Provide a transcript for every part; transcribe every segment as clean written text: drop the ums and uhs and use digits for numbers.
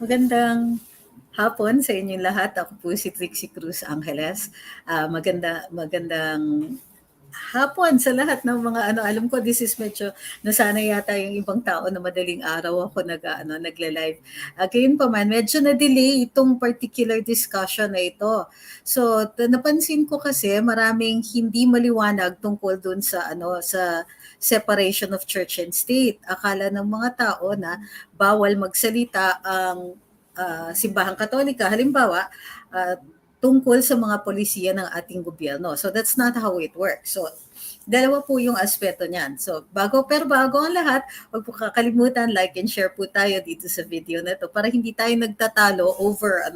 Magandang hapon sa inyong lahat. Ako po si Trixie Cruz-Angeles. Magandang hapon sa lahat ng mga alam ko this is medyo nasanay yata yung ibang tao na madaling araw ako nagla-live. Gayon pa man, medyo na-delay itong particular discussion na ito. So, napansin ko kasi maraming hindi maliwanag tungkol dun sa separation of church and state. Akala ng mga tao na bawal magsalita ang simbahang katolika. Halimbawa, uh, tungkol sa mga polisiya ng ating gobyerno. So that's not how it works. So dalawa po yung aspeto niyan. So bago ang lahat, huwag po kakalimutan like and share po tayo dito sa video na to para hindi tayo nagtatalo over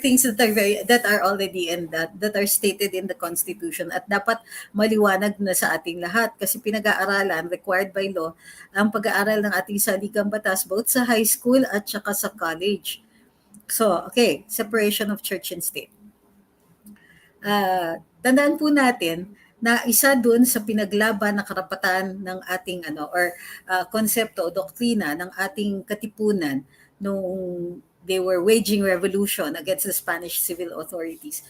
things that are already in that are stated in the Constitution at dapat maliwanag na sa ating lahat kasi pinag-aaralan required by law ang pag-aaral ng ating saligang batas both sa high school at saka sa college. So, okay, separation of church and state. Tandaan po natin na isa dun sa pinaglaban na karapatan ng ating konsepto o doktrina ng ating katipunan nung they were waging revolution against the Spanish civil authorities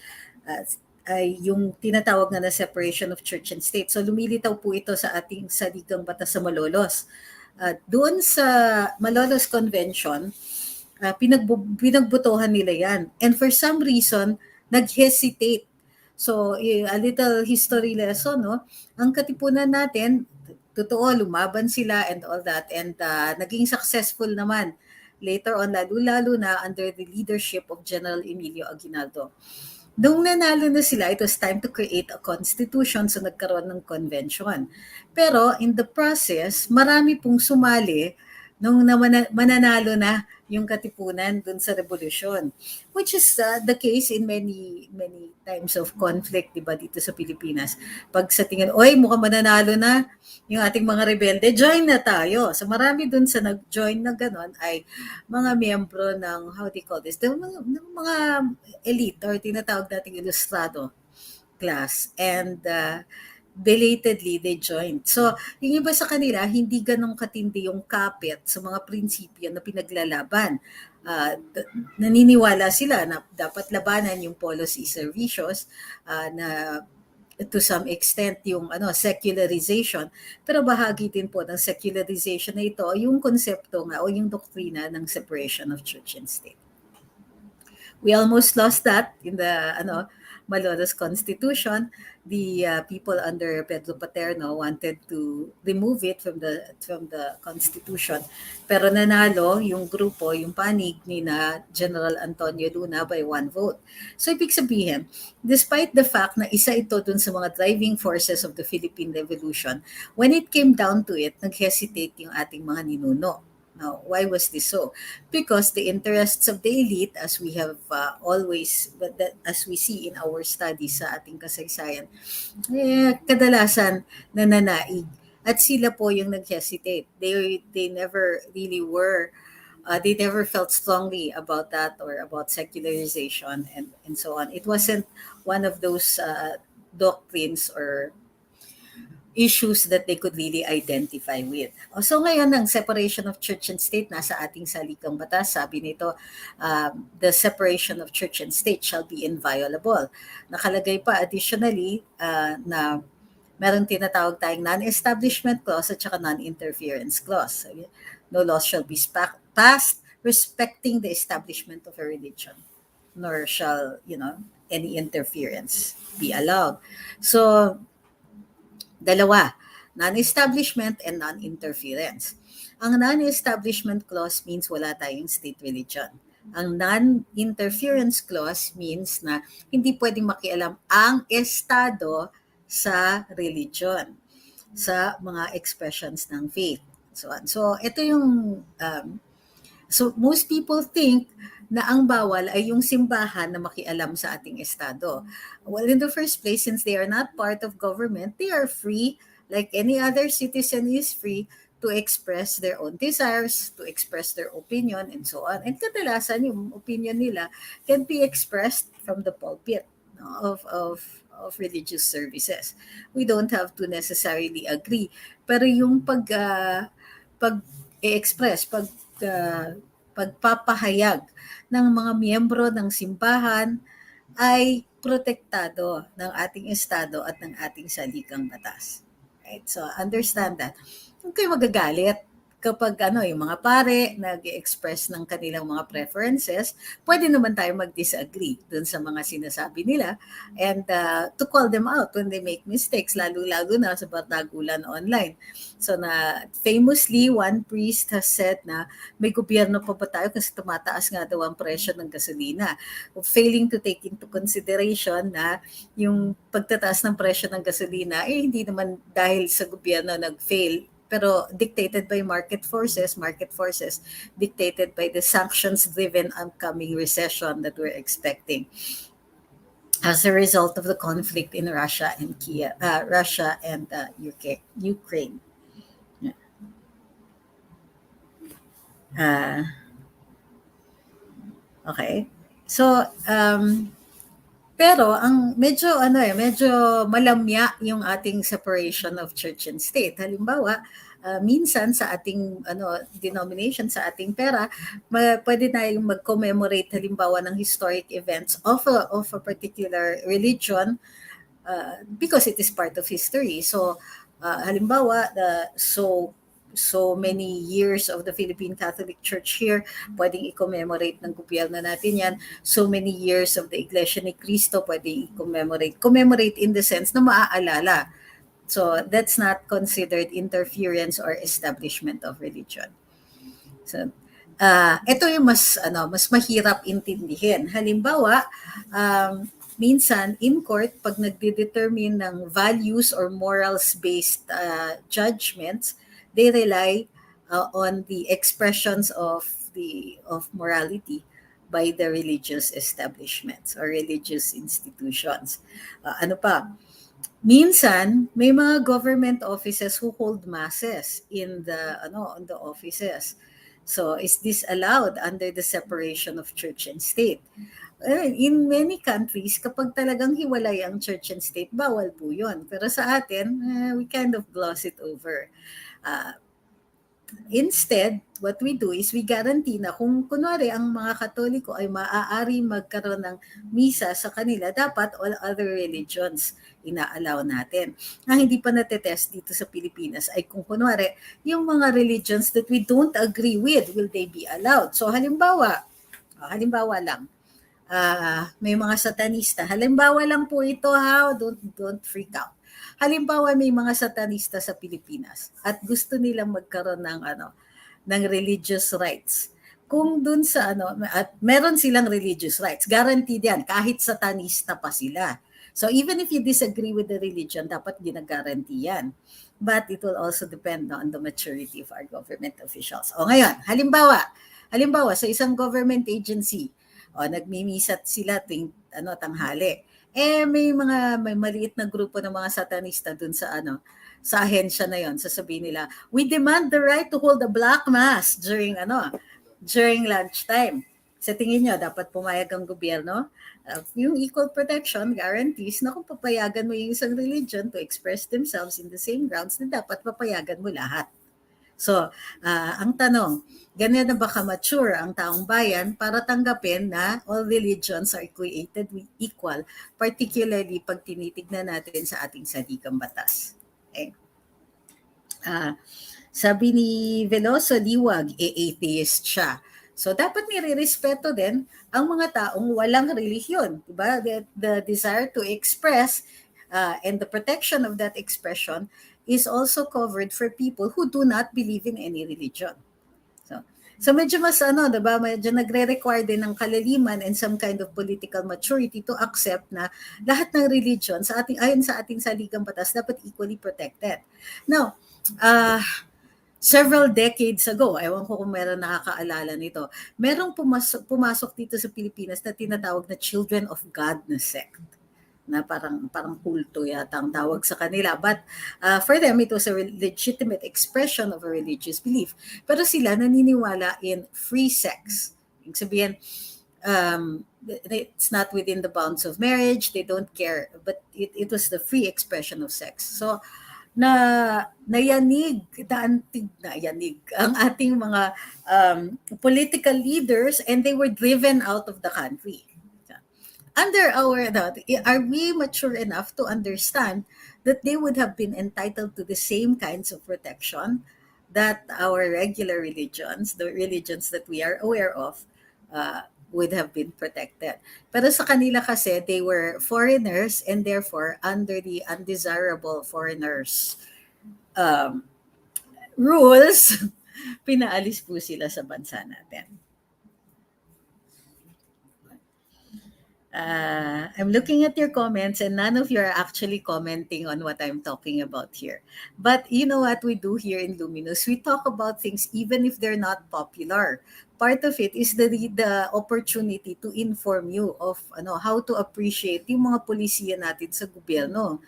uh, ay yung tinatawag na separation of church and state. So lumilitaw po ito sa ating saligang batas sa Malolos. Doon sa Malolos Convention, pinagbotohan nila yan. And for some reason, nag-hesitate. So, a little history lesson, no? Ang katipunan natin, totoo, lumaban sila and all that. And naging successful naman. Later on, lalo-lalo na under the leadership of General Emilio Aguinaldo. Nung nanalo na sila, it was time to create a constitution, so nagkaroon ng convention. Pero in the process, marami pong sumali nung mananalo na yung katipunan dun sa revolusyon. Which is the case in many times of conflict, diba, dito sa Pilipinas. Pag sa tingin, oy, mukhang mananalo na yung ating mga rebelde, join na tayo. So marami dun sa nag-join na ganon ay mga miyembro ng, how do you call this, mga elite or tinatawag nating ilustrado class. And belatedly they joined. So, yung iba sa kanila, hindi ganong katindi yung kapit sa mga prinsipyo na pinaglalaban. Naniniwala sila na dapat labanan yung polos y servicios na to some extent yung secularization, pero bahagi din po ng secularization na ito yung konsepto nga o yung doktrina ng separation of church and state. We almost lost that in the Malolos Constitution. The people under Pedro Paterno wanted to remove it from the Constitution. Pero nanalo yung grupo, yung panig ni na General Antonio Luna by 1 vote. So ibig sabihin, despite the fact na isa ito dun sa mga driving forces of the Philippine Revolution, when it came down to it, nag-hesitate yung ating mga ninuno. Now, why was this so? Because the interests of the elite, as we have as we see in our studies sa ating kasaysayan, kadalasan nananaig. At sila po yung nag-hesitate. They never really were, they never felt strongly about that or about secularization and so on. It wasn't one of those doctrines or issues that they could really identify with. So ngayon, ang separation of church and state nasa ating saligang batas. Sabi nito, the separation of church and state shall be inviolable. Nakalagay pa additionally na meron tinatawag tayong non-establishment clause at saka non-interference clause. No laws shall be passed respecting the establishment of a religion, nor shall, any interference be allowed. So, dalawa, non-establishment and non-interference. Ang non-establishment clause means wala tayong state religion. Ang non-interference clause means na hindi pwedeng makialam ang Estado sa religion, sa mga expressions ng faith. So ito yung, so most people think na ang bawal ay yung simbahan na makialam sa ating Estado. Well, in the first place, since they are not part of government, they are free, like any other citizen is free to express their own desires, to express their opinion, and so on. And kadalasan, yung opinion nila can be expressed from the pulpit of religious services. We don't have to necessarily agree. Pero yung pag-express, pagpapahayag ng mga miyembro ng simbahan ay protektado ng ating estado at ng ating salikang batas. Right? So understand that. Huwag kayo magagalit kapag yung mga pare nag-express ng kanilang mga preferences, pwede naman tayo mag-disagree dun sa mga sinasabi nila and to call them out when they make mistakes, lalo-lalo na sa bardagulan online. So na famously, one priest has said na may gobyerno pa ba tayo kasi tumataas nga daw ang presyo ng gasolina, failing to take into consideration na yung pagtataas ng presyo ng gasolina hindi naman dahil sa gobyerno nag-fail, pero dictated by market forces dictated by the sanctions-driven upcoming recession that we're expecting as a result of the conflict in Russia and Ukraine. Uh, okay. So, pero ang medyo malamya yung ating separation of church and state. Halimbawa, minsan sa ating denomination, sa ating pera, pwede tayong mag-commemorate halimbawa ng historic events of a particular religion because it is part of history. So halimbawa, so many years of the Philippine Catholic Church here, pwedeng i-commemorate ng gobyerno natin yan. So many years of the Iglesia ni Cristo, pwedeng i-commemorate. Commemorate in the sense na maaalala. So that's not considered interference or establishment of religion. So ito yung mas mahirap intindihin. Halimbawa, minsan in court, pag nagde-determine ng values or morals-based judgments, they rely on the expressions of morality by the religious establishments or religious institutions. Ano pa? Minsan may mga government offices who hold masses in the offices. So is this allowed under the separation of church and state? In many countries, kapag talagang hiwalay ang church and state, bawal po yun. Pero sa atin, we kind of gloss it over. Instead, what we do is we guarantee na kung kunwari ang mga Katoliko ay maaari magkaroon ng misa sa kanila, dapat all other religions ina-allow natin. Ang hindi pa natetest dito sa Pilipinas ay kung kunwari yung mga religions that we don't agree with, will they be allowed? So halimbawa lang, may mga satanista. Halimbawa lang po ito ha, don't freak out. Halimbawa may mga satanista sa Pilipinas at gusto nilang magkaroon ng religious rights. Kung dun sa at meron silang religious rights, guaranteed yan kahit satanista pa sila. So even if you disagree with the religion, dapat ginaguarantee yan. But it will also depend on the maturity of our government officials. O ngayon, halimbawa sa isang government agency, nagmimisa sila tuwing tanghali. May maliit na grupo ng mga satanista dun sa ahensya na yon. Sasabihin nila, we demand the right to hold a black mass during lunchtime. Sa tingin nyo, dapat pumayag ang gobyerno? Yung equal protection guarantees na kung papayagan mo yung isang religion to express themselves in the same grounds, na dapat papayagan mo lahat. So, ang tanong, ganyan na ba ka-mature ang taong bayan para tanggapin na all religions are created equal, particularly pag tinitignan natin sa ating salikang batas? Okay. Sabi ni Veloso Liwag, atheist siya. So, dapat nire-respeto din ang mga taong walang relihiyon. Diba? The desire to express and the protection of that expression is also covered for people who do not believe in any religion. So medyo mas diba, medyo nagre-require din ng kalaliman and some kind of political maturity to accept na lahat ng religion ayon sa ating saligang batas dapat equally protected. Now, several decades ago, ewan ko kung meron nakakaalala nito, merong pumasok dito sa Pilipinas na tinatawag na Children of God na sect, na parang kulto yata ang tawag sa kanila. But for them, it was a legitimate expression of a religious belief. Pero sila naniniwala in free sex. Ibig sabihin, it's not within the bounds of marriage. They don't care. But it was the free expression of sex. So na nayanig ang ating mga political leaders, and they were driven out of the country. Under our are we mature enough to understand that they would have been entitled to the same kinds of protection that our regular religions, the religions that we are aware of, would have been protected. Pero sa kanila kasi, they were foreigners, and therefore under the undesirable foreigners um, rules, pinaalis po sila sa bansa natin. I'm looking at your comments, and none of you are actually commenting on what I'm talking about here. But you know what we do here in Luminous? We talk about things even if they're not popular. Part of it is the opportunity to inform you of how to appreciate yung mga polisiya natin sa gobyerno.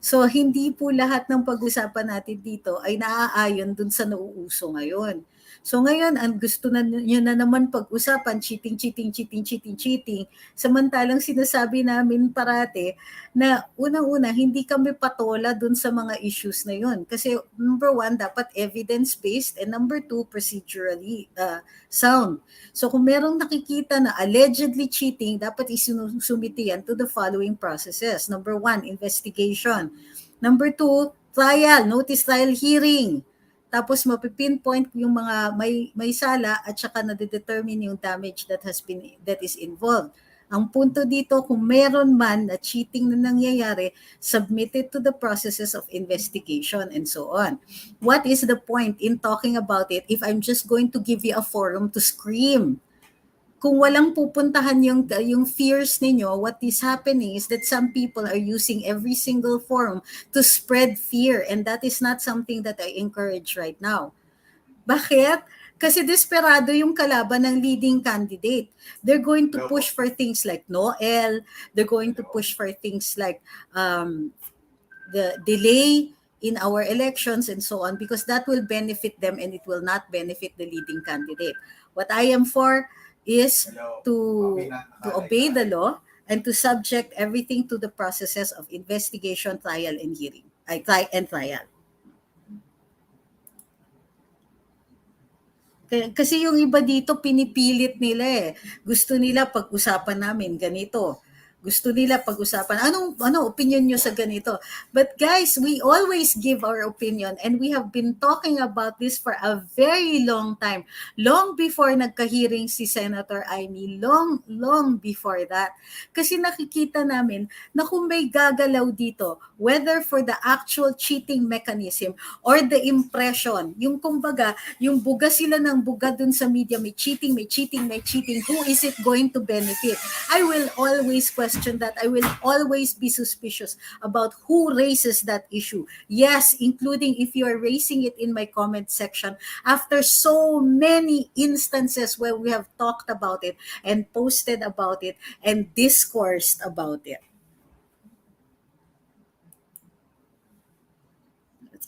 So, hindi po lahat ng pag-usapan natin dito ay naaayon dun sa nauuso ngayon. So, ngayon, ang gusto nyo na naman pag-usapan, cheating, cheating, cheating, cheating, cheating. Samantalang sinasabi namin parate na unang-una, hindi kami patola dun sa mga issues na yun. Kasi number one, dapat evidence-based, and number two, procedurally sound. So, kung merong nakikita na allegedly cheating, dapat isinusumiti yan to the following processes. Number one, investigation. Number two, trial, notice trial hearing. Tapos mapipinpoint yung mga may sala, at saka na-determine yung damage that is involved. Ang punto dito, kung meron man na cheating na nangyayari, submit it to the processes of investigation and so on. What is the point in talking about it if I'm just going to give you a forum to scream? Kung walang pupuntahan yung fears ninyo, what is happening is that some people are using every single forum to spread fear, and that is not something that I encourage right now. Bakit? Kasi desperado yung kalaban ng leading candidate. They're going to push for things like Noel. They're going to push for things like the delay in our elections and so on, because that will benefit them and it will not benefit the leading candidate. What I am for is to obey the law and to subject everything to the processes of investigation, trial, and hearing. Trial. Kasi yung iba dito, pinipilit nila eh. Gusto nila pag-usapan namin ganito. Gusto nila pag-usapan, ano opinion nyo sa ganito? But guys, we always give our opinion, and we have been talking about this for a very long time. Long before nagka-hearing si Senator Amy, long before that. Kasi nakikita namin na kung may gagalaw dito, whether for the actual cheating mechanism or the impression, yung kumbaga, yung buga sila ng buga dun sa media, may cheating, who is it going to benefit? I will always question that. I will always be suspicious about who raises that issue. Yes, including if you are raising it in my comment section after so many instances where we have talked about it and posted about it and discoursed about it.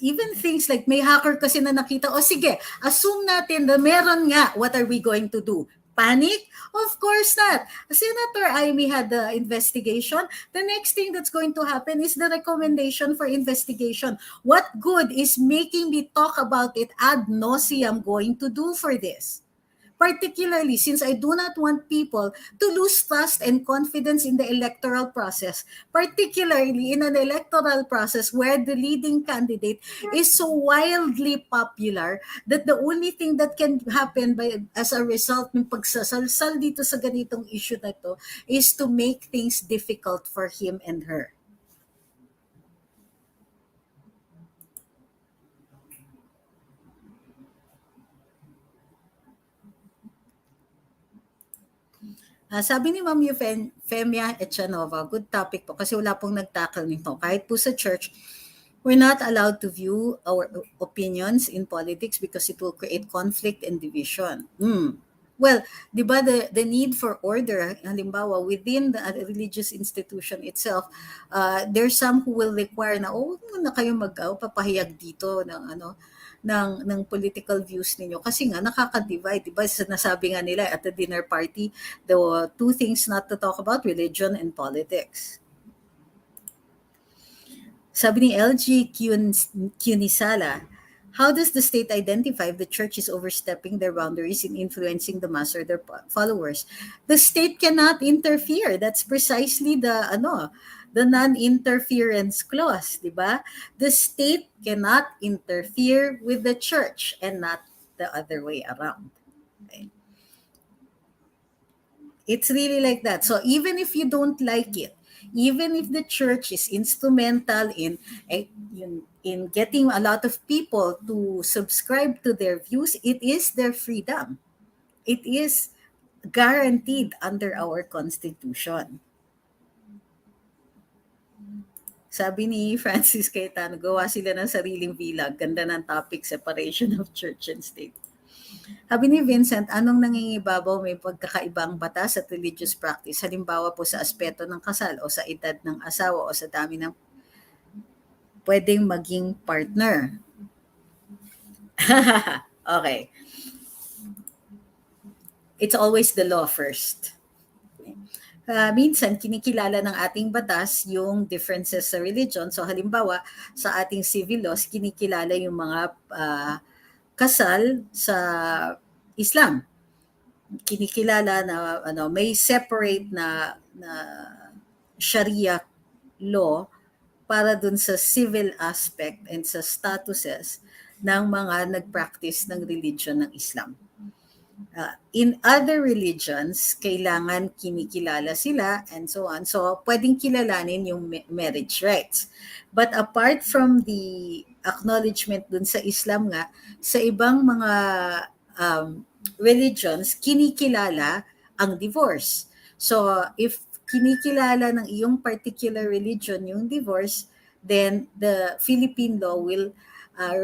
Even things like may hacker kasi na nakita, sige, assume natin na meron nga, what are we going to do? Panic? Of course not. Senator Amy had the investigation. The next thing that's going to happen is the recommendation for investigation. What good is making me talk about it ad nauseam going to do for this? Particularly since I do not want people to lose trust and confidence in the electoral process, particularly in an electoral process where the leading candidate is so wildly popular that the only thing that can happen as a result ng pagsasalsal dito sa ganitong issue na ito is to make things difficult for him and her. Sabi ni Ma'am Femia Echanova, good topic po kasi wala pong nagtackle nito. Kahit po sa church, we're not allowed to view our opinions in politics because it will create conflict and division. Well, di ba the need for order, halimbawa, within the religious institution itself, there's some who will require na, muna kayo papahayag dito ng political views ninyo. Kasi nga, nakaka-divide. Diba? Nasabi nga nila at the dinner party, there were two things not to talk about, religion and politics. Sabi ni LG Cunisala, how does the state identify if the church is overstepping their boundaries in influencing the mass or their followers? The state cannot interfere. That's precisely the non-interference clause, di ba? The state cannot interfere with the church and not the other way around. Okay? It's really like that. So even if you don't like it, even if the church is instrumental in getting a lot of people to subscribe to their views, it is their freedom. It is guaranteed under our constitution. Sabi ni Francis Cayetano, gawa sila ng sariling vlog. Ganda ng topic, separation of church and state. Sabi ni Vincent, anong nangingibabaw may pagkakaibang batas at religious practice? Halimbawa po sa aspeto ng kasal o sa edad ng asawa o sa dami ng pwedeng maging partner. Okay. It's always the law first. Minsan, kinikilala ng ating batas yung differences sa religion. So halimbawa, sa ating civil laws, kinikilala yung mga kasal sa Islam. Kinikilala na may separate na Sharia law para dun sa civil aspect and sa statuses ng mga nag-practice ng religion ng Islam. In other religions, kailangan kinikilala sila and so on. So, pwedeng kilalanin yung marriage rights. But apart from the acknowledgement dun sa Islam nga, sa ibang mga religions, kinikilala ang divorce. So, if kinikilala ng iyong particular religion yung divorce, then the Philippine law will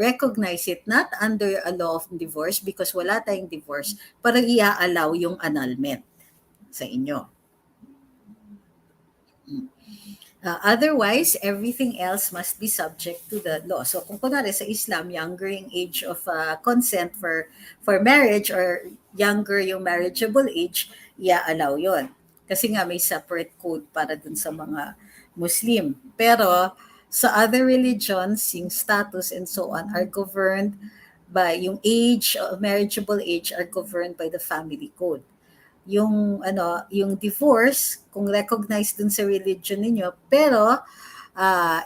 recognize it not under a law of divorce because wala tayong divorce, para i-allow yung annulment sa inyo. Otherwise, everything else must be subject to the law. So kung kunwari sa Islam, younger yung age of consent for marriage or younger yung marriageable age, i-allow yon. Kasi nga may separate code para dun sa mga Muslim. Pero sa other religions, yung status and so on are governed by yung age, marriageable age are governed by the family code. Yung divorce, kung recognized dun sa religion ninyo, pero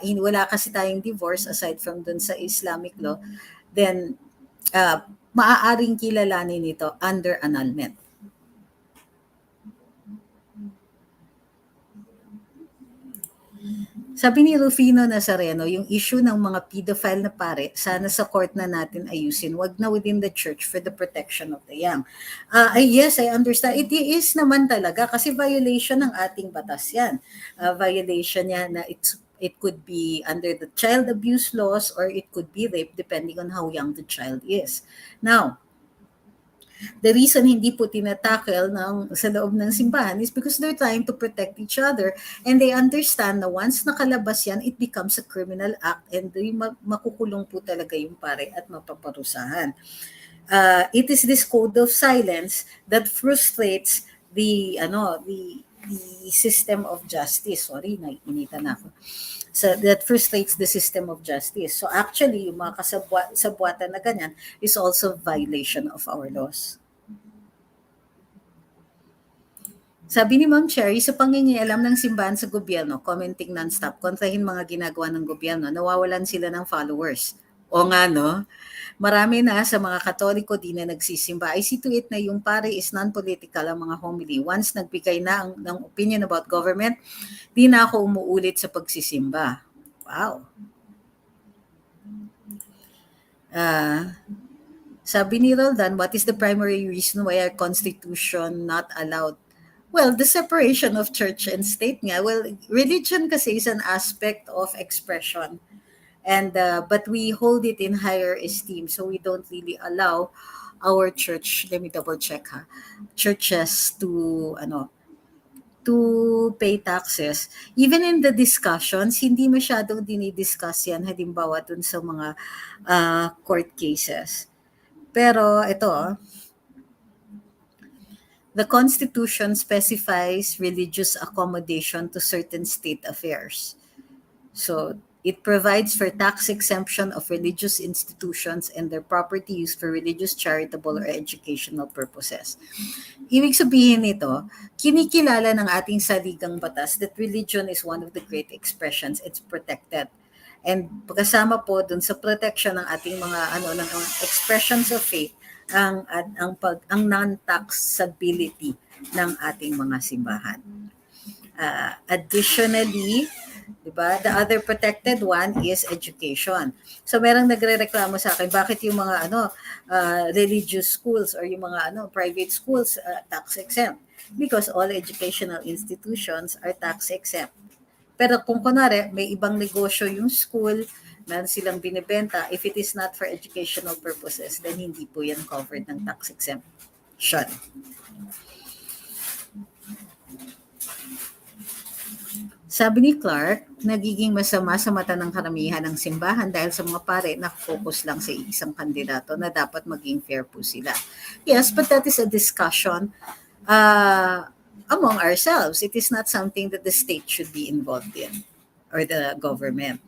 wala kasi tayong divorce aside from dun sa Islamic law, then maaaring kilalanin ito under annulment. Sabi ni Rufino Nazareno, yung issue ng mga pedophile na pare, sana sa court na natin ayusin, wag na within the church for the protection of the young. Yes, I understand. It is naman talaga kasi violation ng ating batas yan. Violation yan na it could be under the child abuse laws or it could be rape depending on how young the child is. Now, the reason hindi po tinatackle sa loob ng simbahan is because they're trying to protect each other and they understand na once nakalabas yan, it becomes a criminal act and makukulong po talaga yung pare at mapaparusahan. It is this code of silence that frustrates the system of justice. Sorry, naiinitan ako. So that frustrates the system of justice. So actually, yung mga kasabwatan na ganyan is also violation of our laws. Sabi ni Ma'am Cherry, sa pangingialam ng simbahan sa gobyerno, commenting non-stop, kontrahin mga ginagawa ng gobyerno, nawawalan sila ng followers. O nga, no? Marami na sa mga Katoliko di na nagsisimba. I see to it na yung pare is non-political ang mga homily. Once nagbigay na ng opinion about government, di na ako umuulit sa pagsisimba. Wow. Sabi ni Roldan, what is the primary reason why our constitution not allowed? Well, the separation of church and state nga. Well, religion kasi is an aspect of expression. And but we hold it in higher esteem, so we don't really allow our church, let me double check churches to pay taxes. Even in the discussions, hindi masyadong dinidiscuss yan, halimbawa dun sa mga court cases. Pero ito, the Constitution specifies religious accommodation to certain state affairs. So It provides for tax exemption of religious institutions and their property used for religious, charitable, or educational purposes. Ibig sabihin nito, kinikilala ng ating saligang batas that religion is one of the great expressions. It's protected. And kasama po dun sa protection ng ating mga ng expressions of faith ang non-taxability ng ating mga simbahan. Additionally, 'di ba? The other protected one is education. So merong nagrereklamo sa akin, bakit yung mga religious schools or yung mga private schools tax exempt? Because all educational institutions are tax exempt. Pero kung kunwari may ibang negosyo yung school, meron silang binebenta, if it is not for educational purposes, then hindi po yan covered ng tax exemption. Sabi ni Clark, nagiging masama sa mata ng karamihan ng simbahan dahil sa mga pare na focus lang sa isang kandidato na dapat maging fair po sila. Yes, but that is a discussion among ourselves. It is not something that the state should be involved in or the government.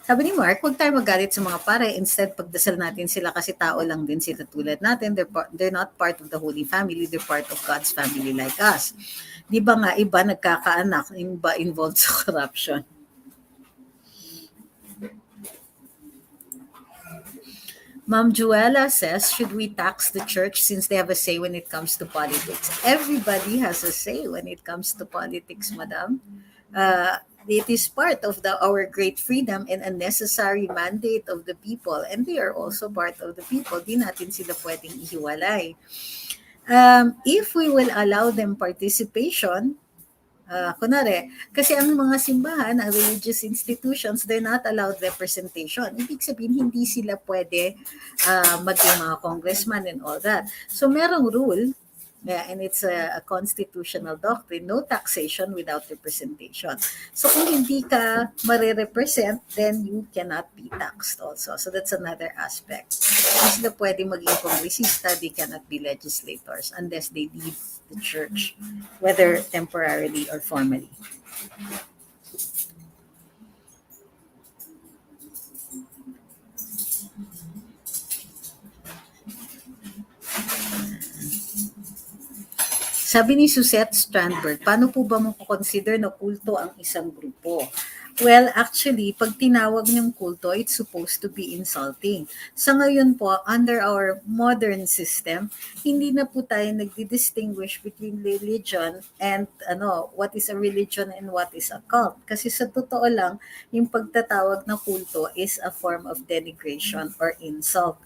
Sabi ni Mark, huwag tayo magalit sa mga pare. Instead, pagdasal natin sila kasi tao lang din sila tulad natin. They're not part of the Holy Family. They're part of God's family like us. Di ba nga iba nagkakaanak, iba involved sa corruption? Ma'am Juela says, should we tax the church since they have a say when it comes to politics? Everybody has a say when it comes to politics, madam. It is part of our great freedom and a necessary mandate of the people, and they are also part of the people. Di natin sila pwedeng ihiwalay. If we will allow them participation, kunwari, kasi ang mga simbahan, ang religious institutions, they're not allowed representation. Ibig sabihin, hindi sila pwede maging mga congressman and all that. So merong rule, and it's a constitutional doctrine, no taxation without representation. So kung hindi ka marirepresent, then you cannot be taxed also. So that's another aspect. Hindi sila pwede maging kongresista, they cannot be legislators unless they leave the church, whether temporarily or formally. Sabi ni Suzette Strandberg, paano po ba mo consider na kulto ang isang grupo? Well, actually, pag tinawag ng kulto, it's supposed to be insulting. Sa ngayon po, under our modern system, hindi na po tayo nagdi-distinguish between religion and what is a religion and what is a cult. Kasi sa totoo lang, yung pagtatawag na kulto is a form of denigration or insult.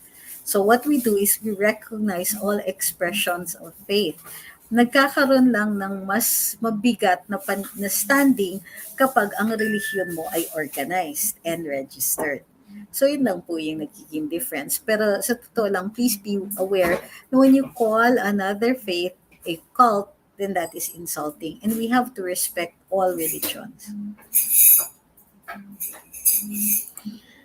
So what we do is we recognize all expressions of faith. Nagkakaroon lang ng mas mabigat na standing kapag ang relihiyon mo ay organized and registered. So yun lang po yung nagiging difference. Pero sa totoo lang, please be aware na when you call another faith a cult, then that is insulting. And we have to respect all religions.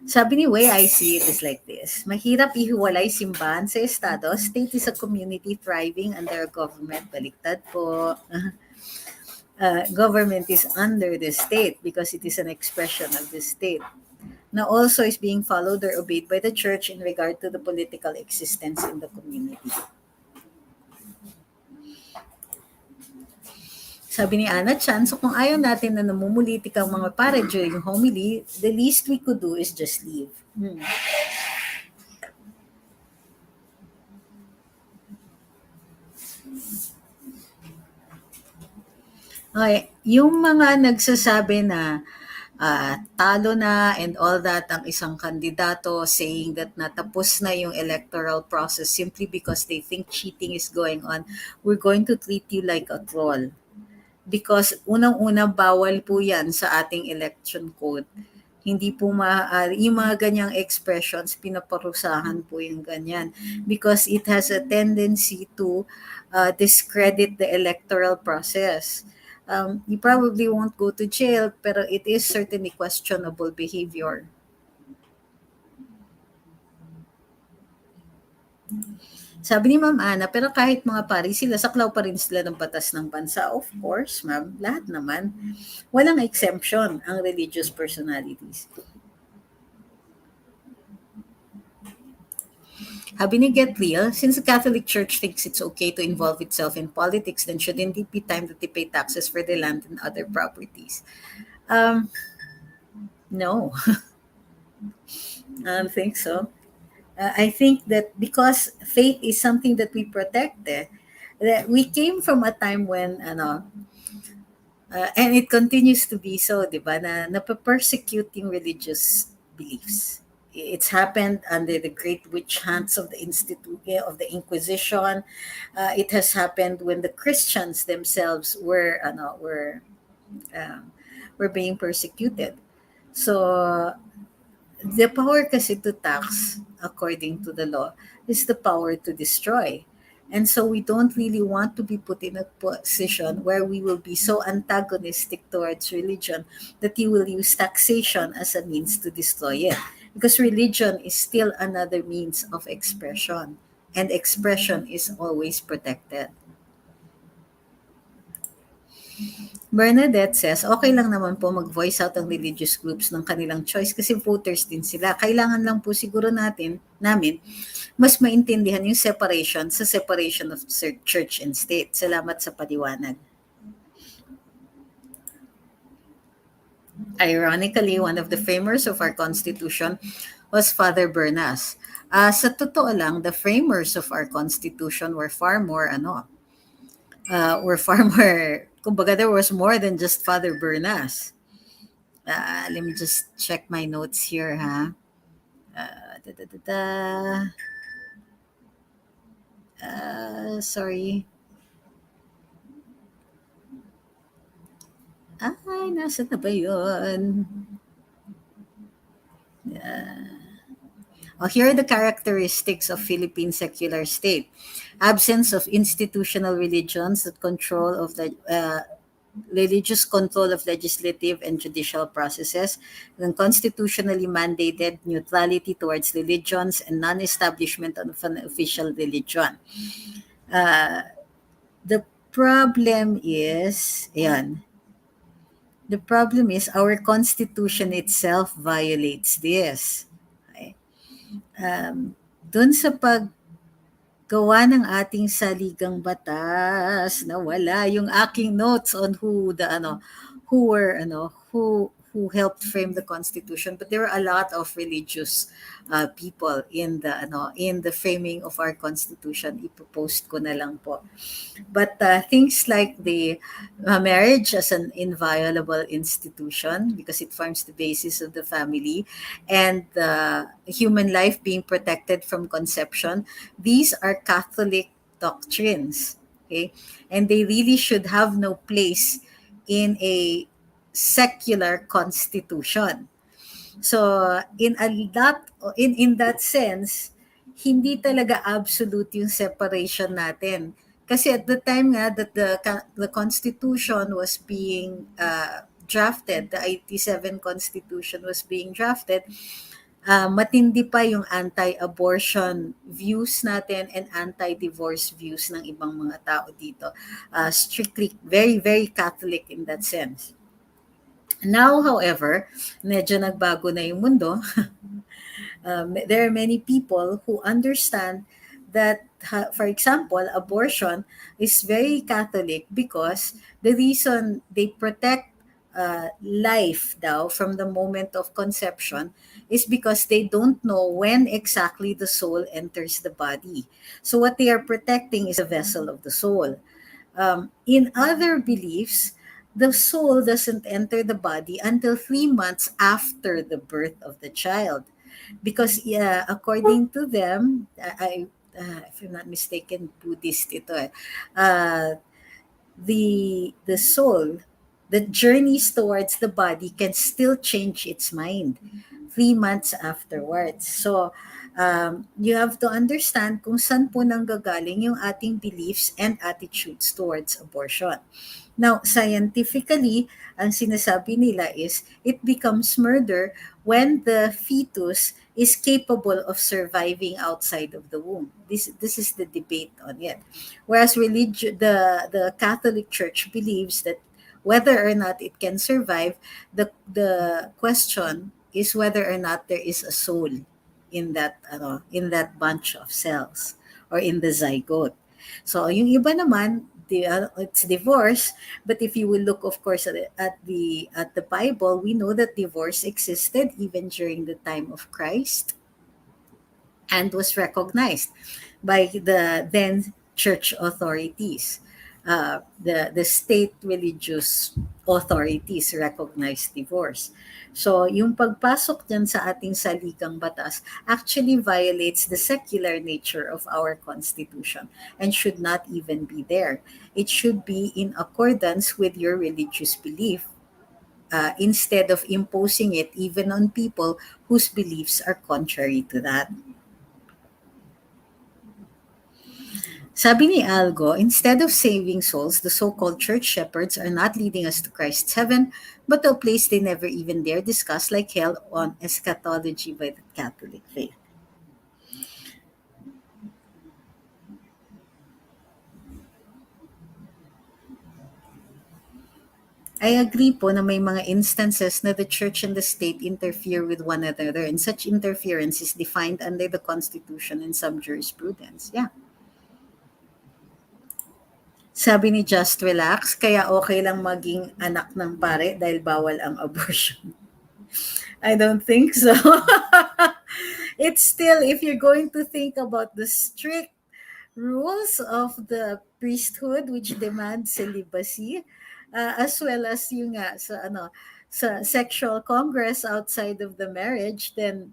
Sabi ni Way, I see it is like this. Mahirap ihiwalay simbahan sa estado. State is a community thriving under a government. Baliktad po. Government is under the state because it is an expression of the state. Now also is being followed or obeyed by the church in regard to the political existence in the community. Sabi ni Anna Chan, so kung ayaw natin na namumulitik ang mga pare during homily, the least we could do is just leave. Okay, yung mga nagsasabi na talo na and all that ang isang kandidato saying that natapos na yung electoral process simply because they think cheating is going on, we're going to treat you like a troll. Because unang-una bawal po yan sa ating election code. Hindi po maaari, yung mga ganyang expressions, pinaparusahan po yung ganyan. Because it has a tendency to discredit the electoral process. You probably won't go to jail, pero it is certainly questionable behavior. Sabi ni Ma'am Ana, pero kahit mga pari sila, saklaw pa rin sila ng batas ng bansa. Of course, ma'am, lahat naman. Walang exemption ang religious personalities. Sabi ni Get Real, since the Catholic Church thinks it's okay to involve itself in politics, then shouldn't it be time that they pay taxes for the land and other properties? Um, no, I don't think so. I think that because faith is something that we protect, that we came from a time when and it continues to be so, di ba, na napapersecute yung religious beliefs. It's happened under the great witch hunts of the of the Inquisition. It has happened when the Christians themselves um, were being persecuted. So the power kasi to tax, according to the law, is the power to destroy. And so we don't really want to be put in a position where we will be so antagonistic towards religion that you will use taxation as a means to destroy it. Because religion is still another means of expression, and expression is always protected. Bernadette says, okay lang naman po mag-voice out ang religious groups ng kanilang choice kasi voters din sila. Kailangan lang po siguro namin, mas maintindihan yung separation sa separation of church and state. Salamat sa paliwanag. Ironically, one of the framers of our Constitution was Father Bernas. Sa totoo lang, the framers of our Constitution were far more, kumbaga there was more than just Father Bernas. Let me just check my notes here, ha? Da, da, da, da. Sorry. Ay, nasa na ba yun? Here are the characteristics of Philippine secular state. Absence of institutional religions that control of the religious control of legislative and judicial processes, and constitutionally mandated neutrality towards religions and non-establishment of an official religion. The problem is, the problem is our constitution itself violates this. Okay? Dun sa paggawa ng ating saligang batas, nawala yung aking notes on who helped frame the constitution, but there were a lot of religious people in the framing of our constitution. Ipopost ko na lang po. But things like the marriage as an inviolable institution because it forms the basis of the family, and human life being protected from conception, these are Catholic doctrines. Okay, and they really should have no place in a secular constitution. So in that sense, hindi talaga absolute yung separation natin. Kasi at the time nga that the Constitution was being drafted, the 87 Constitution was being drafted, matindi pa yung anti-abortion views natin and anti-divorce views ng ibang mga tao dito. Strictly, very, very Catholic in that sense. Now, however, medyo nagbago na yung mundo. There are many people who understand that, for example, abortion is very Catholic because the reason they protect life daw from the moment of conception is because they don't know when exactly the soul enters the body. So what they are protecting is a vessel of the soul. In other beliefs, the soul doesn't enter the body until 3 months after the birth of the child. Because according to them, if I'm not mistaken, Buddhist ito the soul that journeys towards the body can still change its mind 3 months afterwards. So, you have to understand kung saan po nanggagaling yung ating beliefs and attitudes towards abortion. Now, scientifically, ang sinasabi nila is it becomes murder when the fetus is capable of surviving outside of the womb. This is the debate on it. Whereas the Catholic Church believes that whether or not it can survive, the question is whether or not there is a soul in that bunch of cells or in the zygote. So yung iba naman, it's divorce. But if you will look, of course, at the Bible, we know that divorce existed even during the time of Christ and was recognized by the then church authorities. The state religious authorities recognized divorce. So yung pagpasok dyan sa ating saligang batas actually violates the secular nature of our constitution and should not even be there. It should be in accordance with your religious belief, instead of imposing it even on people whose beliefs are contrary to that. Sabi ni Algo, instead of saving souls, the so-called church shepherds are not leading us to Christ's heaven, but to a place they never even dare discuss, like hell on eschatology by the Catholic faith. I agree po na may mga instances na the church and the state interfere with one another, and such interference is defined under the Constitution and some jurisprudence. Yeah. Sabi ni Just Relax, kaya okay lang maging anak ng pare dahil bawal ang abortion. I don't think so. It's still, if you're going to think about the strict rules of the priesthood which demand celibacy, as well as yung nga sa sexual congress outside of the marriage, then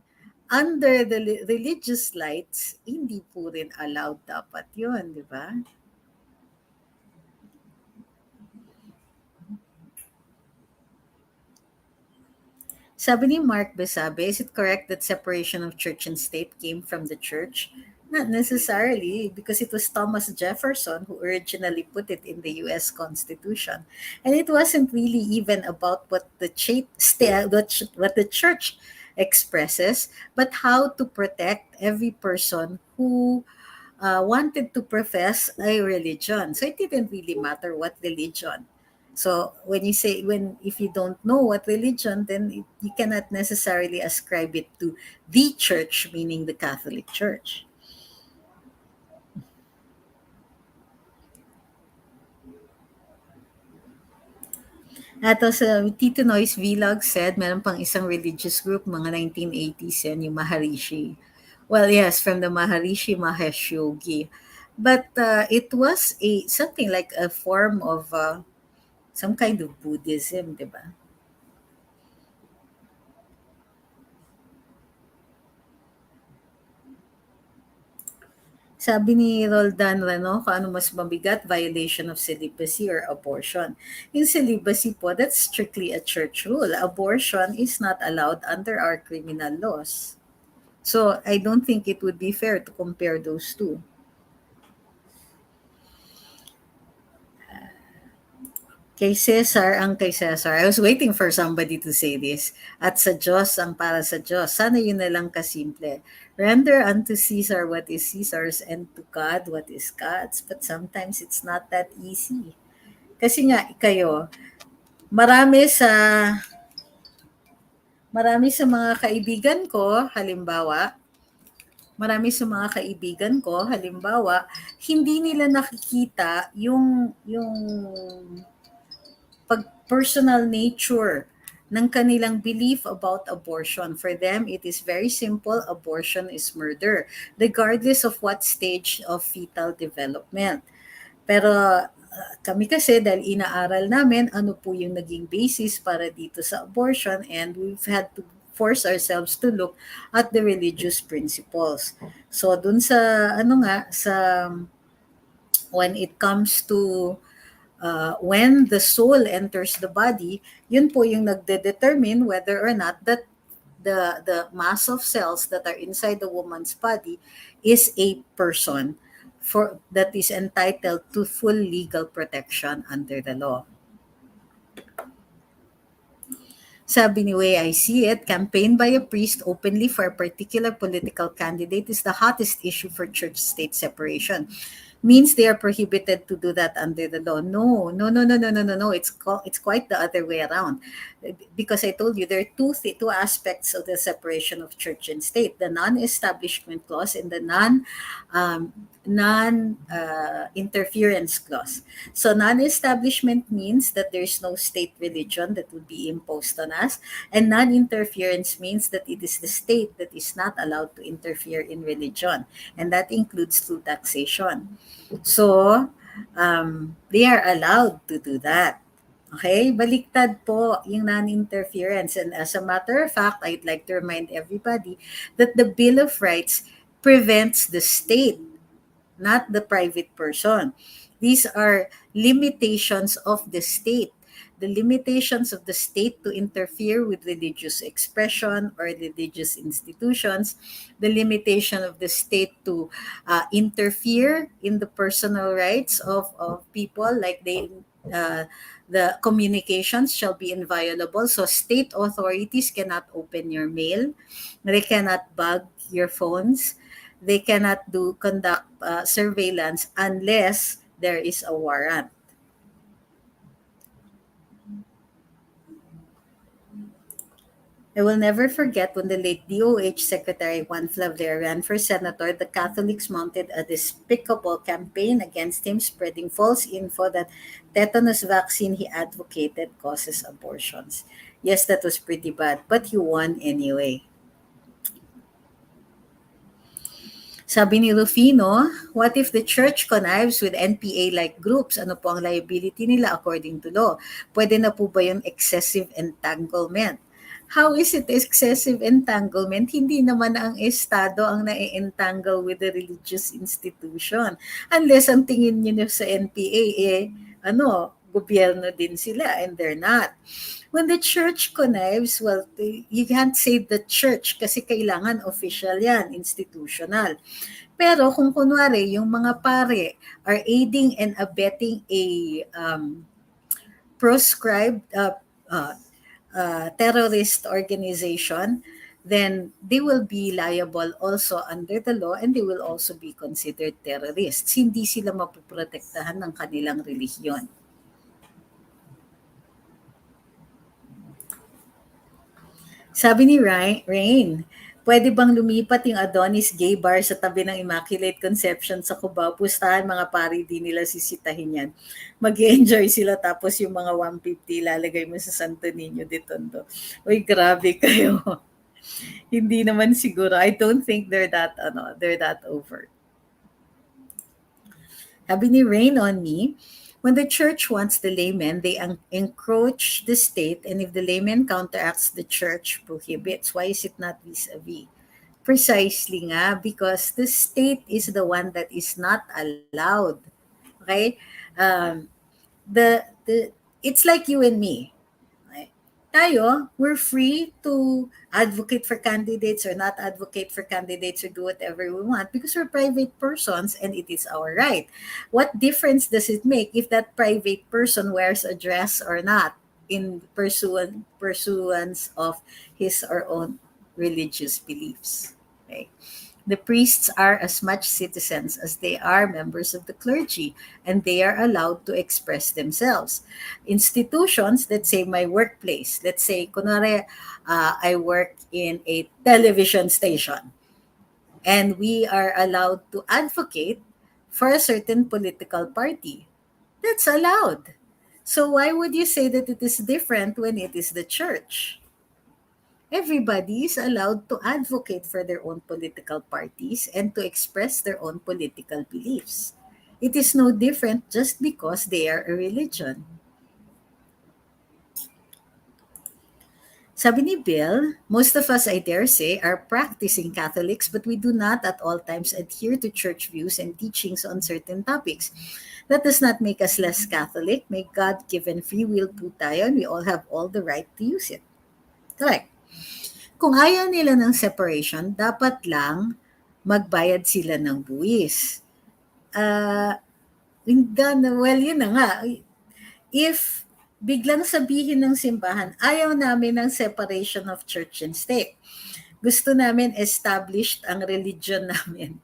under the religious lights, hindi po rin allowed dapat yun, di ba? Sabi ni Mark Besabe, is it correct that separation of church and state came from the church? Not necessarily, because it was Thomas Jefferson who originally put it in the U.S. Constitution, and it wasn't really even about what the church expresses, but how to protect every person who wanted to profess a religion. So it didn't really matter what religion. So when you say when if you don't know what religion, then you cannot necessarily ascribe it to the church, meaning the Catholic Church. At sa Tito Noy's vlog said, meron pang isang religious group, mga 1980s yan, yung Maharishi. Well, yes, from the Maharishi Mahesh Yogi. But it was something like a form of some kind of Buddhism, di ba? Sabi ni Roldan Reno, kung ano mas mabigat, violation of celibacy or abortion. Yung celibacy po, that's strictly a church rule. Abortion is not allowed under our criminal laws. So I don't think it would be fair to compare those two. Kay Cesar ang kay Cesar. I was waiting for somebody to say this. At sa Diyos ang para sa Diyos. Sana yun na lang kasimple. Render unto Caesar what is Caesar's and to God what is God's. But sometimes it's not that easy. Kasi nga kayo, marami sa mga kaibigan ko, halimbawa, hindi nila nakikita yung personal nature ng kanilang belief about abortion. For them, it is very simple. Abortion is murder, regardless of what stage of fetal development. Pero kami kasi, dahil inaaral namin ano po yung naging basis para dito sa abortion, and we've had to force ourselves to look at the religious principles. So dun sa when it comes to when the soul enters the body, yun po yung nagde-determine whether or not that the mass of cells that are inside the woman's body is a person for that is entitled to full legal protection under the law. Sabi ni Way I See It, campaign by a priest openly for a particular political candidate is the hottest issue for church-state separation. Means they are prohibited to do that under the law. No, no, no, no, no, no, no, no. It's quite the other way around. Because I told you there are two aspects of the separation of church and state: the non-establishment clause and the non interference clause. So non-establishment means that there's no state religion that would be imposed on us, and non-interference means that it is the state that is not allowed to interfere in religion, and that includes through taxation. So, they are allowed to do that. Okay? Baliktad po yung non-interference. And as a matter of fact, I'd like to remind everybody that the Bill of Rights prevents the state, not the private person. These are limitations of the state. The limitations of the state to interfere with religious expression or religious institutions, the limitation of the state to interfere in the personal rights of people, like the communications shall be inviolable. So state authorities cannot open your mail, they cannot bug your phones, they cannot do conduct surveillance unless there is a warrant. I will never forget when the late DOH Secretary Juan Flavier ran for senator, the Catholics mounted a despicable campaign against him, spreading false info that tetanus vaccine he advocated causes abortions. Yes, that was pretty bad, but he won anyway. Sabi ni Rufino, what if the church connives with NPA-like groups? Ano po ang liability nila according to law? Pwede na po ba yung excessive entanglement? How is it excessive entanglement? Hindi naman ang Estado ang na-entangle with the religious institution. Unless ang tingin niyo sa NPA, gobyerno din sila, and they're not. When the church connives, well, you can't say the church kasi kailangan official yan, institutional. Pero kung kunwari, yung mga pare are aiding and abetting a proscribed terrorist organization, then they will be liable also under the law, and they will also be considered terrorists. Hindi sila mapoprotektahan ng kanilang relihiyon. Sabi ni Rain, pwede bang lumipat yung Adonis Gay Bar sa tabi ng Immaculate Conception sa Cubao? Pustahan, mga pari, di nila sisitahin yan. Mag-enjoy sila, tapos yung mga 150 lalagay mo sa Santo Niño de Tondo. Uy, grabe kayo. Hindi naman siguro. I don't think they're that over. Sabi ni Rain on Me, when the church wants the laymen, they encroach the state, and if the layman counteracts, the church prohibits. Why is it not vis-a-vis? Precisely nga, because the state is the one that is not allowed. Okay? The it's like you and me. Tayo, we're free to advocate for candidates or not advocate for candidates or do whatever we want because we're private persons and it is our right. What difference does it make if that private person wears a dress or not in pursuance of his or own religious beliefs? Okay. The priests are as much citizens as they are members of the clergy, and they are allowed to express themselves. Institutions, let's say my workplace, let's say, kunwari, I work in a television station, and we are allowed to advocate for a certain political party. That's allowed. So why would you say that it is different when it is the church? Everybody is allowed to advocate for their own political parties and to express their own political beliefs. It is no different just because they are a religion. Sabi ni Bill, most of us, I dare say, are practicing Catholics, but we do not at all times adhere to church views and teachings on certain topics. That does not make us less Catholic. May God-given free will po tayo, and we all have all the right to use it. Correct. Kung ayaw nila ng separation, dapat lang magbayad sila ng buwis. Well, yun na nga. If biglang sabihin ng simbahan, ayaw namin ng separation of church and state. Gusto namin established ang religion namin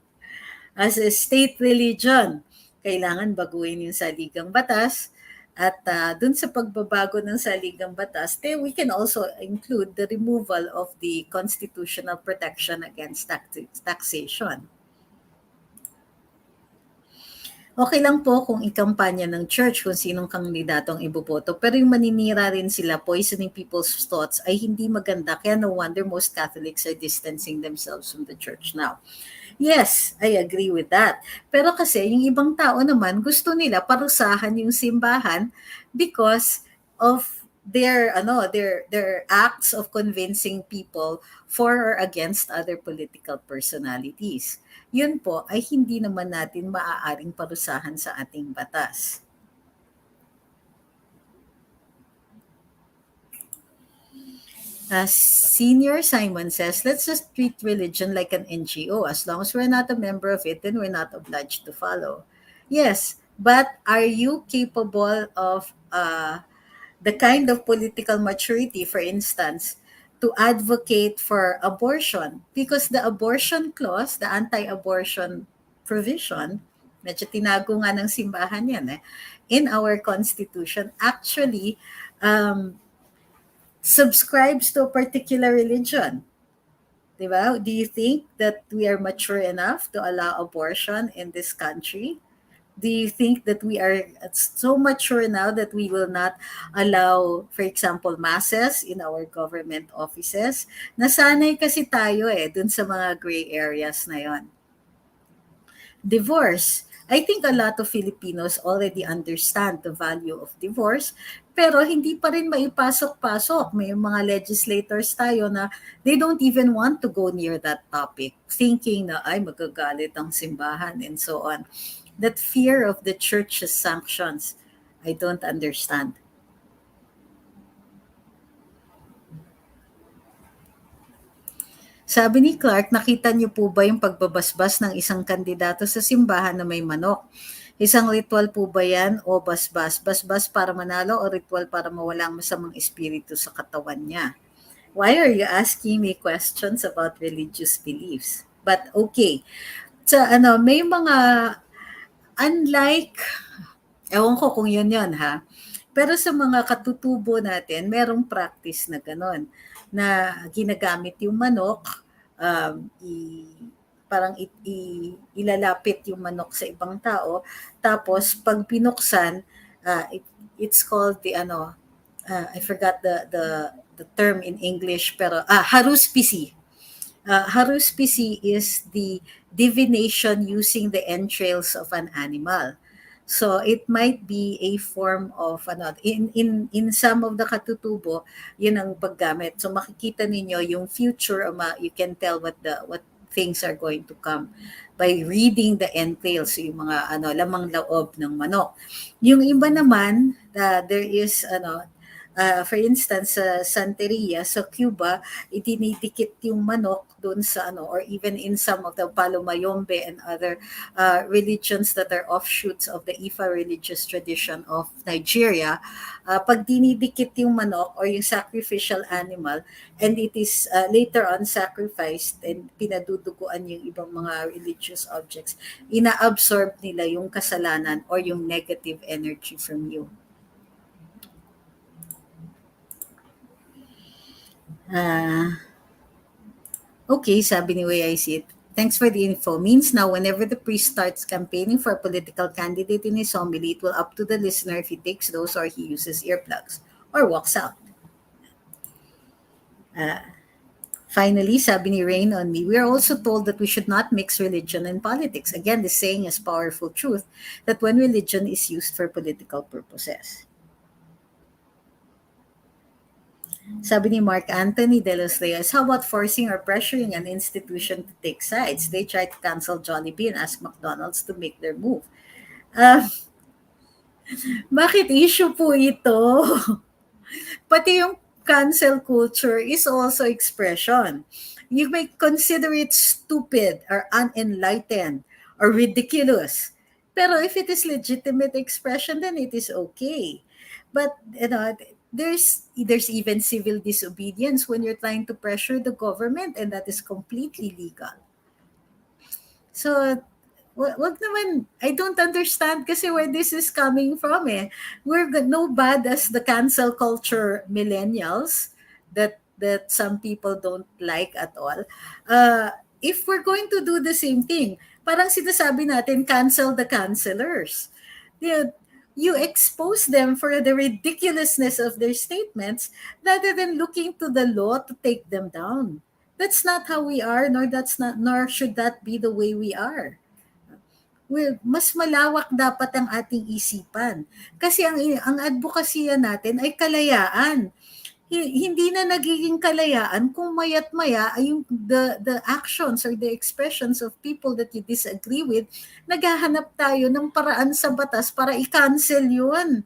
as a state religion. Kailangan baguhin yung saligang batas at dun sa pagbabago ng saligang batas, we can also include the removal of the constitutional protection against taxation. Okay lang po kung ikampanya ng church kung sinong kandidatong iboboto, pero yung maninira rin sila, poisoning people's thoughts, ay hindi maganda. Kaya no wonder most Catholics are distancing themselves from the church now. Yes, I agree with that. Pero kasi yung ibang tao naman gusto nila parusahan yung simbahan because of their acts of convincing people for or against other political personalities. Yun po ay hindi naman natin maaaring parusahan sa ating batas. Senior Simon says, let's just treat religion like an NGO. As long as we're not a member of it, then we're not obliged to follow. Yes, but are you capable of the kind of political maturity, for instance, to advocate for abortion? Because the abortion clause, the anti-abortion provision, medyo tinago nga ng simbahan yan in our constitution, actually subscribes to a particular religion. Diba? Do you think that we are mature enough to allow abortion in this country? Do you think that we are so mature now that we will not allow, for example, masses in our government offices? Nasanay kasi tayo dun sa mga gray areas na yon. Divorce. I think a lot of Filipinos already understand the value of divorce, pero hindi pa rin maipasok-pasok. May mga legislators tayo na they don't even want to go near that topic, thinking na ay magagalit ang simbahan and so on. That fear of the church's sanctions, I don't understand. Sabi ni Clark, nakita niyo po ba yung pagbabasbas ng isang kandidato sa simbahan na may manok? Isang ritual po ba yan o basbas? Basbas para manalo o ritual para mawala ang masamang espiritu sa katawan niya? Why are you asking me questions about religious beliefs? But okay. May mga unlike, ewan ko kung yun ha. Pero sa mga katutubo natin, merong practice na ganon, na ginagamit yung manok, parang ilalapit yung manok sa ibang tao, tapos pag binuksan, it's called I forgot the term in English, pero haruspisi. Haruspisi is the divination using the entrails of an animal. So it might be a form of in some of the katutubo, yun ang paggamit. So makikita ninyo yung future, you can tell what things are going to come by reading the entrails, yung mga lamang loob ng manok. Yung iba naman, there is for instance, sa Santeria, sa Cuba, itinidikit yung manok doon sa or even in some of the Palomayombe and other religions that are offshoots of the Ifa religious tradition of Nigeria, pag dinidikit yung manok or yung sacrificial animal, and it is later on sacrificed and pinaduduguan yung ibang mga religious objects, ina-absorb nila yung kasalanan or yung negative energy from you. Okay, sabi ni Way I See It. Thanks for the info. Means now whenever the priest starts campaigning for a political candidate in his homily, it will up to the listener if he takes those or he uses earplugs or walks out. Finally, sabi ni Rain on Me, we are also told that we should not mix religion and politics. Again, the saying is powerful truth that when religion is used for political purposes. Sabi ni Mark Anthony de los Reyes, how about forcing or pressuring an institution to take sides? They tried to cancel Jollibee and ask McDonald's to make their move. Bakit issue po ito? Pati yung cancel culture is also expression. You may consider it stupid or unenlightened or ridiculous. Pero if it is legitimate expression, then it is okay. But there's even civil disobedience when you're trying to pressure the government, and that is completely legal. So, wag naman, I don't understand kasi where this is coming from eh. No bad as the cancel culture millennials that some people don't like at all. If we're going to do the same thing, parang sinasabi natin, cancel the cancelers. You, you expose them for the ridiculousness of their statements rather than looking to the law to take them down. That's not how we are, nor should that be the way we are. Mas malawak dapat ang ating isipan. Kasi ang advokasya natin ay kalayaan. Hindi na nagiging kalayaan kung maya't maya ay yung the actions or the expressions of people that you disagree with, naghahanap tayo ng paraan sa batas para i-cancel yun.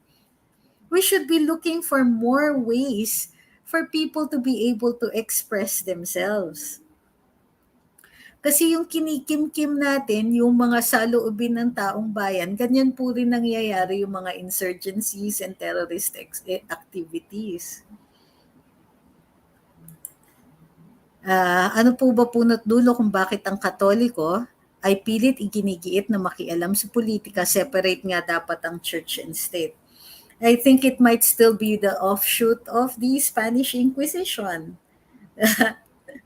We should be looking for more ways for people to be able to express themselves. Kasi yung kinikim-kim natin, yung mga saloobin ng taong bayan, ganyan po rin nangyayari yung mga insurgencies and terrorist activities. Ano po ba punot dulo kung bakit ang Katoliko ay pilit iginigiit na makialam sa politika, separate nga dapat ang church and state? I think it might still be the offshoot of the Spanish Inquisition.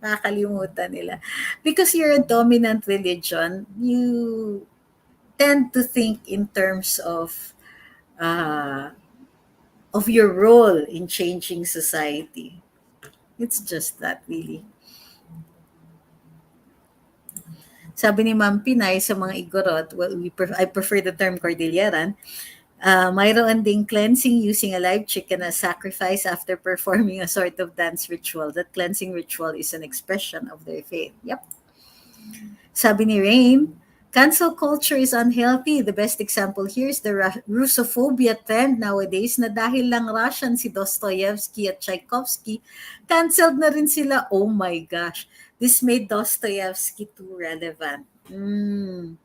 Nakakalimutan nila. Because you're a dominant religion, you tend to think in terms of your role in changing society. It's just that, really. Sabi ni Ma'am Pinay sa mga Igorot, well, I prefer the term Cordilleran, mayroon ding cleansing using a live chicken as sacrifice after performing a sort of dance ritual. That cleansing ritual is an expression of their faith. Yep. Sabi ni Rain, cancel culture is unhealthy. The best example here is the Russophobia trend nowadays na dahil lang Russian si Dostoevsky at Tchaikovsky, canceled na rin sila. Oh my gosh. This made Dostoevsky too relevant. Ang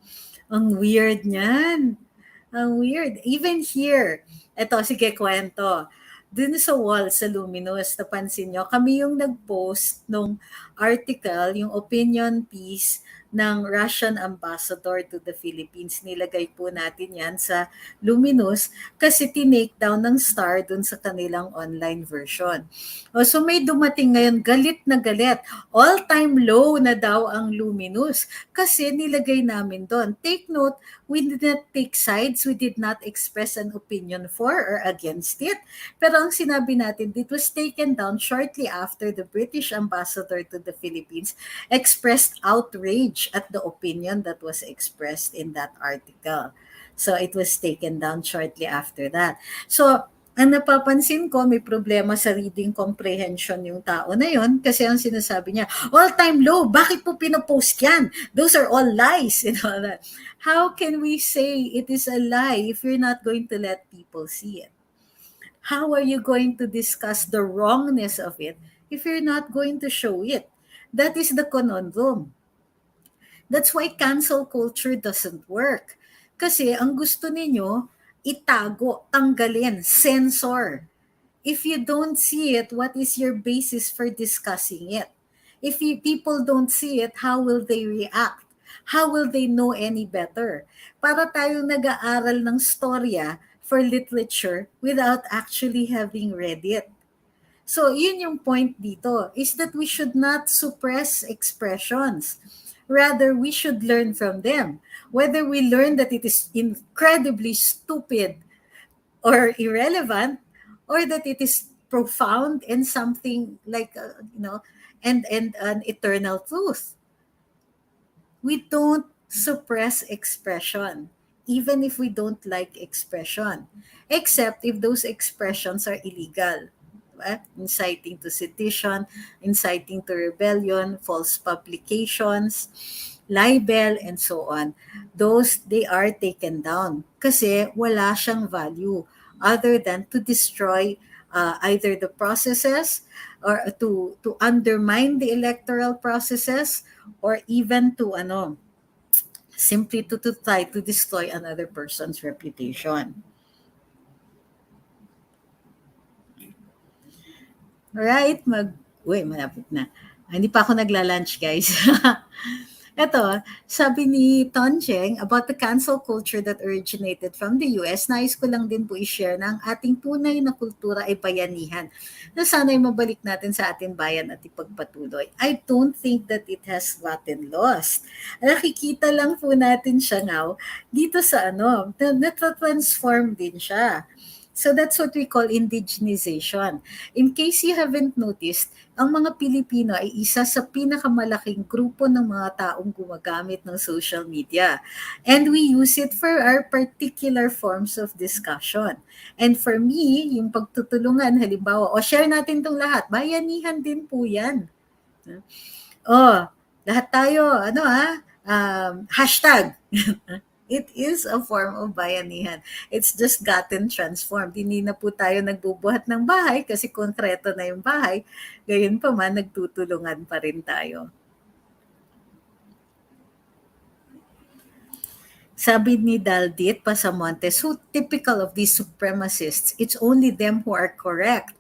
weird niyan. Ang weird. Even here, eto, sige, kwento. Dun sa wall sa Luminous, napansin nyo, kami yung nag-post nung article, yung opinion piece ng Russian ambassador to the Philippines. Nilagay po natin yan sa Luminous kasi tinake down ng Star dun sa kanilang online version. So may dumating ngayon, galit na galit. All-time low na daw ang Luminous kasi nilagay namin doon. Take note, we did not take sides. We did not express an opinion for or against it. Pero ang sinabi natin, it was taken down shortly after the British ambassador to the Philippines expressed outrage at the opinion that was expressed in that article. So it was taken down shortly after that. So ang napapansin ko, may problema sa reading comprehension yung tao na yon kasi ang sinasabi niya, all-time low, bakit po pinopost yan? Those are all lies. And all that. How can we say it is a lie if you're not going to let people see it? How are you going to discuss the wrongness of it if you're not going to show it? That is the conundrum. That's why cancel culture doesn't work. Kasi ang gusto ninyo, itago, tanggalin, censor. If you don't see it, what is your basis for discussing it? If people don't see it, how will they react? How will they know any better? Para tayong nag-aaral ng storya for literature without actually having read it. So, yun yung point dito, is that we should not suppress expressions. Rather, we should learn from them. Whether we learn that it is incredibly stupid or irrelevant, or that it is profound and something like, and an eternal truth. We don't suppress expression, even if we don't like expression, except if those expressions are illegal. Inciting to sedition, inciting to rebellion, false publications, libel, and so on. Those, they are taken down kasi wala siyang value other than to destroy either the processes or to undermine the electoral processes, or even to simply to try to destroy another person's reputation. Right? Uy, malapit na. Hindi pa ako nagla-lunch, guys. Eto, sabi ni Tonjeng about the cancel culture that originated from the US, nais ko lang din po i-share na ang ating tunay na kultura ay bayanihan na sana'y mabalik natin sa ating bayan at ipagpatuloy. I don't think that it has gotten lost. Nakikita lang po natin siya now dito sa na-transform din siya. So that's what we call indigenization. In case you haven't noticed, ang mga Pilipino ay isa sa pinakamalaking grupo ng mga taong gumagamit ng social media. And we use it for our particular forms of discussion. And for me, yung pagtutulungan, halimbawa, share natin tong lahat, bayanihan din po yan. Oh, lahat tayo, hashtag. It is a form of bayanihan. It's just gotten transformed. Hindi na po tayo nagbubuhat ng bahay kasi konkreto na yung bahay. Gayon pa man, nagtutulungan pa rin tayo. Sabi ni Daldit Pasamontes, so typical of these supremacists, it's only them who are correct.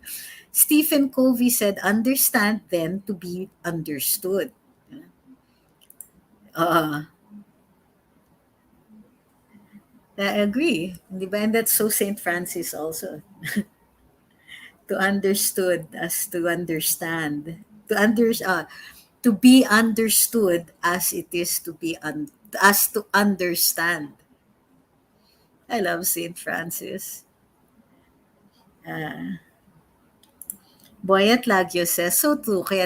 Stephen Covey said, understand then to be understood. Uh, I agree. Di ba? And that's so St. Francis also. To understood as to understand. To be understood as it is to be as to understand. I love St. Francis. Uh, Boyet Lagyo says, so true, kaya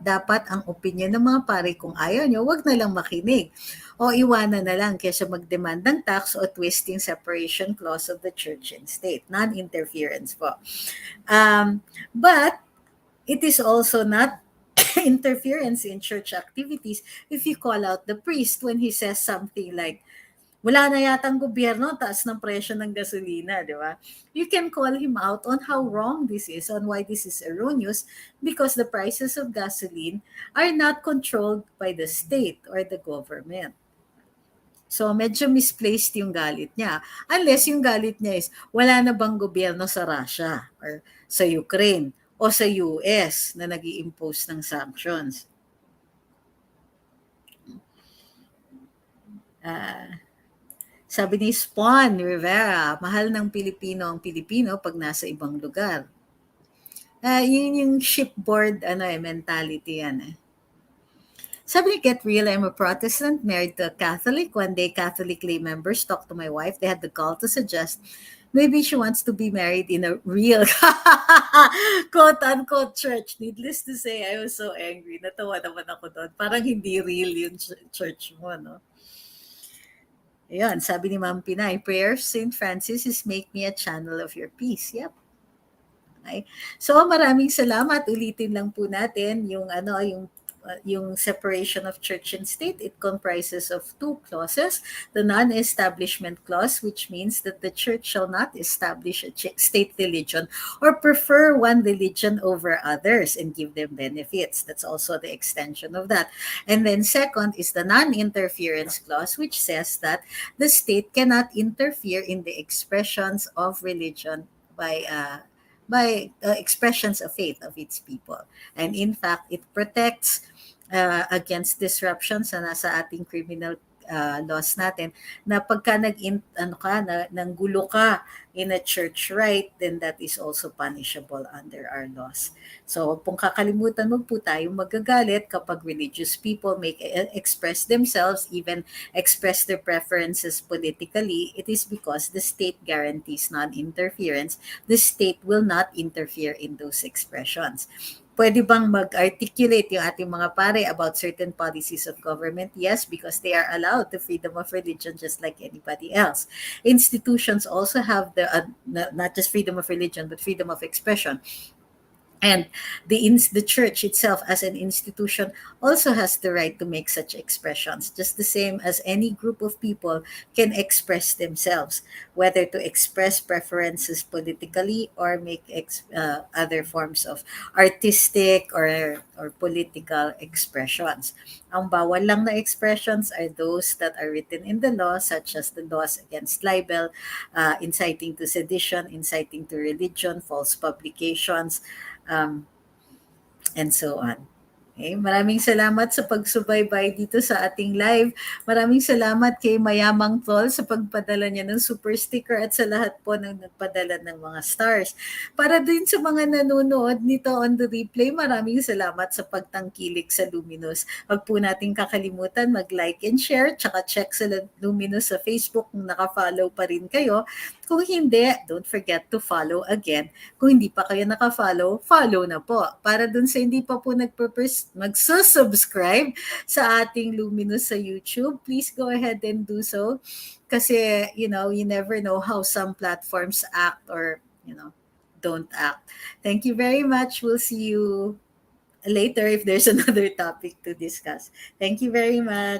dapat ang opinion ng mga pare kung ayaw nyo, wag na lang makinig. O iwanan na lang kaysa mag-demand ng tax o twisting separation clause of the church and state. Non-interference po. But it is also not interference in church activities if you call out the priest when he says something like, wala na yatang gobyerno, taas ng presyo ng gasolina, di ba? You can call him out on how wrong this is, on why this is erroneous, because the prices of gasoline are not controlled by the state or the government. So, medyo misplaced yung galit niya. Unless yung galit niya is, wala na bang gobyerno sa Russia or sa Ukraine o sa US na nag impose ng sanctions. Sabi ni Spawn Rivera, mahal ng Pilipino ang Pilipino pag nasa ibang lugar. Yun yung shipboard mentality yan eh. Sabi ni Get Real, I'm a Protestant married to a Catholic. One day, Catholic lay members talked to my wife. They had the gall to suggest maybe she wants to be married in a real quote-unquote church. Needless to say, I was so angry. Natawa naman ako doon. Parang hindi real yung church mo, no? Ayan, sabi ni Ma'am Pinay, prayer St. Francis is make me a channel of your peace. Yep. Okay. So maraming salamat. Ulitin lang po natin yung separation of church and state. It comprises of two clauses. The non-establishment clause, which means that the church shall not establish a state religion or prefer one religion over others and give them benefits. That's also the extension of that. And then second is the non-interference clause, which says that the state cannot interfere in the expressions of religion by expressions of faith of its people. And in fact, it protects against disruptions na nasa ating criminal laws natin na pagka nanggulo ka in a church right, then that is also punishable under our laws. So, kung kakalimutan mo po tayo magagalit kapag religious people express themselves, even express their preferences politically, it is because the state guarantees non-interference. The state will not interfere in those expressions. Pwede bang mag-articulate yung ating mga pare about certain policies of government? Yes, because they are allowed the freedom of religion just like anybody else. Institutions also have the not just freedom of religion, but freedom of expression. And the church itself as an institution also has the right to make such expressions, just the same as any group of people can express themselves, whether to express preferences politically or make other forms of artistic or political expressions. Ang bawal lang na expressions are those that are written in the law, such as the laws against libel, inciting to sedition, inciting to religion, false publications, um, and so on. Okay, maraming salamat sa pagsubaybay dito sa ating live. Maraming salamat kay Mayamang Tol sa pagpadala niya ng super sticker at sa lahat po ng nagpadala ng mga stars. Para din sa mga nanonood nito on the replay, maraming salamat sa pagtangkilik sa Luminous. Huwag po natin kakalimutan mag-like and share, tsaka check sa Luminous sa Facebook kung naka-follow pa rin kayo. Kung hindi, don't forget to follow again. Kung hindi pa kayo naka-follow, follow na po. Para dun sa hindi pa po magsusubscribe sa ating Luminous sa YouTube, please go ahead and do so. Kasi, you never know how some platforms act or, don't act. Thank you very much. We'll see you later if there's another topic to discuss. Thank you very much.